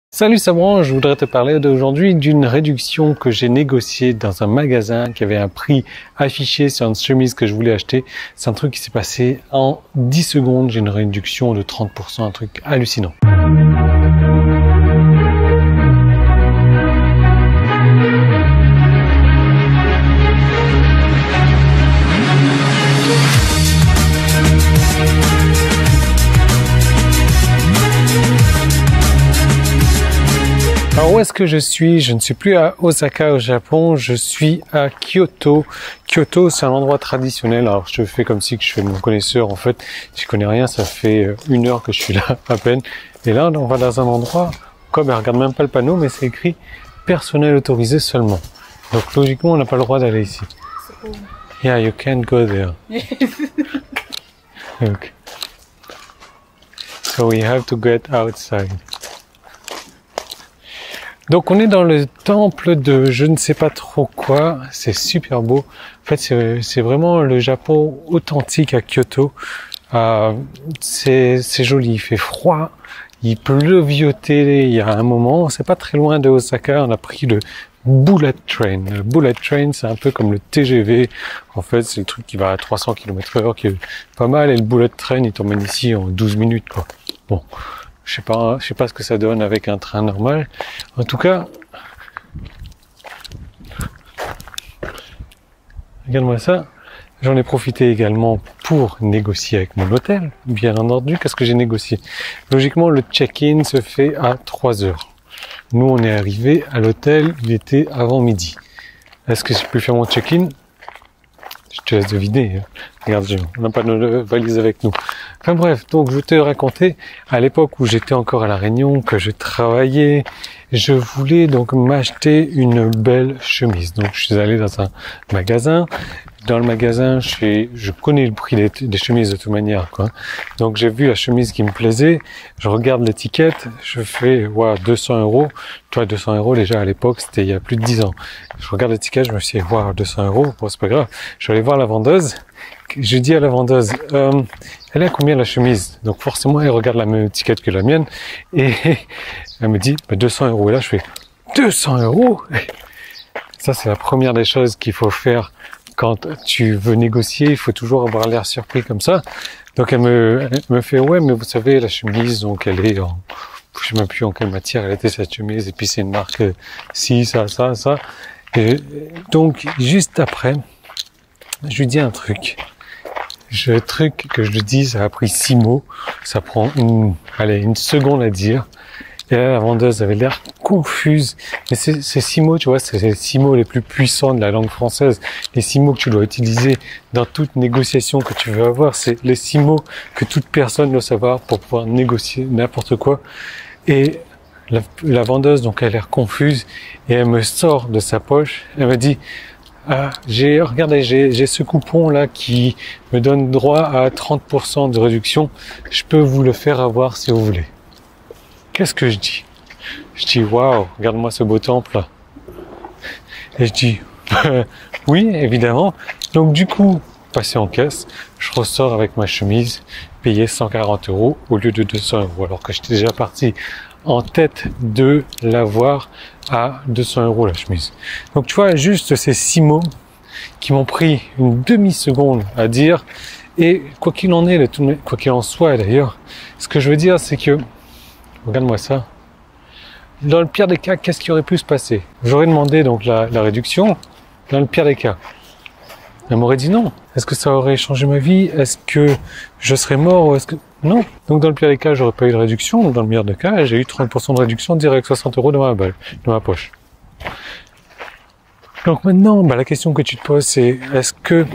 Salut Sabran, je voudrais te parler d'aujourd'hui d'une réduction que j'ai négociée dans un magasin qui avait un prix affiché sur une chemise que je voulais acheter. C'est un truc qui s'est passé en 10 secondes, j'ai une réduction de 30%, un truc hallucinant. Alors où est-ce que je suis? Je ne suis plus à Osaka au Japon, je suis à Kyoto. Kyoto, c'est un endroit traditionnel. Alors je fais comme si que je fais mon connaisseur. En fait, je connais rien, ça fait 1 heure que je suis là à peine. Et là, on va dans un endroit, comme elle regarde même pas le panneau, mais c'est écrit personnel autorisé seulement. Donc logiquement, on n'a pas le droit d'aller ici. Yeah, you can't go there. Okay. So we have to get outside. Donc on est dans le temple de je ne sais pas trop quoi, c'est super beau. En fait c'est vraiment le Japon authentique à Kyoto. C'est joli, il fait froid, il pleuviotait il y a un moment, c'est pas très loin de Osaka, on a pris le bullet train. Le bullet train c'est un peu comme le TGV, en fait c'est le truc qui va à 300 km/h qui est pas mal et le bullet train il t'emmène ici en 12 minutes quoi. Bon. Je sais pas ce que ça donne avec un train normal. En tout cas, regarde-moi ça. J'en ai profité également pour négocier avec mon hôtel. Bien entendu, qu'est-ce que j'ai négocié? Logiquement, le check-in se fait à 3 heures. Nous, on est arrivé à l'hôtel, il était avant midi. Est-ce que j'ai pu faire mon check-in? Je te laisse deviner. Regarde, on n'a pas de valise avec nous. Enfin bref, donc je te racontais, à l'époque où j'étais encore à La Réunion, que je travaillais, je voulais donc m'acheter une belle chemise. Donc je suis allé dans un magasin. Dans le magasin, je connais le prix des chemises de toute manière, quoi. Donc j'ai vu la chemise qui me plaisait, je regarde l'étiquette, je fais, waouh, 200 €. Toi, 200 € déjà à l'époque, c'était il y a plus de 10 ans. Je regarde l'étiquette, je me suis dit, waouh, 200 €, bon, c'est pas grave. Je suis allé voir la vendeuse. Je dis à la vendeuse, elle est à combien la chemise? Donc forcément, elle regarde la même étiquette que la mienne et elle me dit, 200 €. Et là, je fais 200 €. Ça, c'est la première des choses qu'il faut faire quand tu veux négocier. Il faut toujours avoir l'air surpris comme ça. Donc elle me fait, ouais, mais vous savez, la chemise, donc elle est en, je sais même plus en quelle matière elle était cette chemise. Et puis c'est une marque, ci, ça. Et donc juste après, je lui dis un truc. Le truc que je lui dis, ça a pris 6 mots. Ça prend une seconde à dire. Et là, la vendeuse avait l'air confuse. Mais ces 6 mots, tu vois, c'est les 6 mots les plus puissants de la langue française. Les 6 mots que tu dois utiliser dans toute négociation que tu veux avoir. C'est les 6 mots que toute personne doit savoir pour pouvoir négocier n'importe quoi. Et la vendeuse, donc, elle a l'air confuse. Et elle me sort de sa poche. Elle me dit, regardez, j'ai ce coupon là qui me donne droit à 30% de réduction. Je peux vous le faire avoir si vous voulez. Qu'est-ce que je dis? Je dis, waouh, regarde-moi ce beau temple là. Et je dis, oui, évidemment. Donc du coup, passé en caisse, je ressors avec ma chemise, payé 140 € au lieu de 200 €. Alors que j'étais déjà parti en tête de l'avoir à 200 € la chemise. Donc tu vois, juste ces 6 mots qui m'ont pris une demi-seconde à dire. Et quoi qu'il en est, quoi qu'il en soit d'ailleurs, ce que je veux dire, c'est que regarde-moi ça. Dans le pire des cas, qu'est-ce qui aurait pu se passer? J'aurais demandé donc la réduction. Dans le pire des cas, elle m'aurait dit non. Est-ce que ça aurait changé ma vie? Est-ce que je serais mort? Ou est-ce que non? Donc dans le pire des cas, j'aurais pas eu de réduction. Dans le meilleur des cas, j'ai eu 30% de réduction direct 60 € dans ma poche. Donc maintenant, la question que tu te poses, c'est est-ce que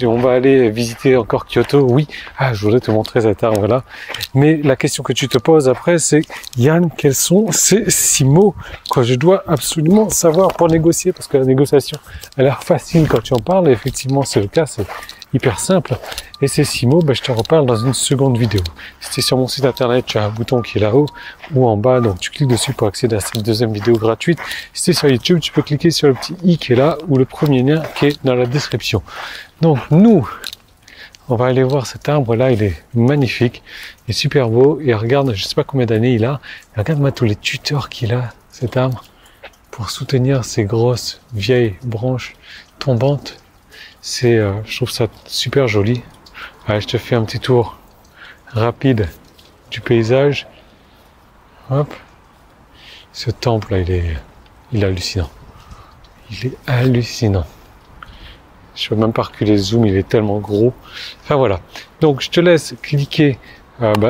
on va aller visiter encore Kyoto? Oui. Je voudrais te montrer cet arbre-là. Mais la question que tu te poses après, c'est Yann, quels sont ces 6 mots que je dois absolument savoir pour négocier? Parce que la négociation a l'air facile quand tu en parles. Et effectivement, c'est le cas. C'est hyper simple. Et ces 6 mots, je t'en reparle dans une seconde vidéo. Si tu es sur mon site internet, tu as un bouton qui est là-haut ou en bas. Donc, tu cliques dessus pour accéder à cette deuxième vidéo gratuite. Si tu es sur YouTube, tu peux cliquer sur le petit i qui est là ou le premier lien qui est dans la description. Donc, nous, On va aller voir cet arbre là, il est magnifique, il est super beau et regarde, je sais pas combien d'années il a, regarde-moi tous les tuteurs qu'il a, cet arbre, pour soutenir ces grosses vieilles branches tombantes. C'est, je trouve ça super joli. Allez, je te fais un petit tour rapide du paysage. Hop. Ce temple là, il est hallucinant. Il est hallucinant. Je peux même pas reculer le zoom, il est tellement gros. Enfin voilà. Donc je te laisse cliquer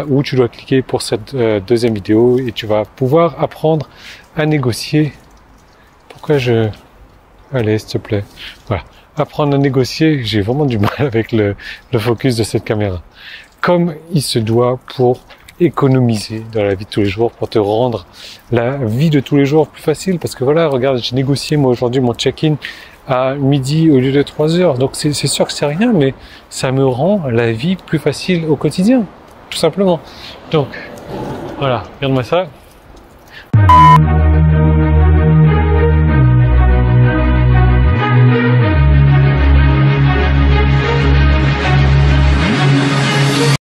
où tu dois cliquer pour cette deuxième vidéo et tu vas pouvoir apprendre à négocier. Pourquoi je... Allez, s'il te plaît. Voilà. Apprendre à négocier, j'ai vraiment du mal avec le focus de cette caméra. Comme il se doit pour économiser dans la vie de tous les jours, pour te rendre la vie de tous les jours plus facile. Parce que voilà, regarde, j'ai négocié moi aujourd'hui mon check-in à midi au lieu de 3 heures. Donc c'est sûr que c'est rien, mais ça me rend la vie plus facile au quotidien, tout simplement. Donc voilà, regarde-moi ça.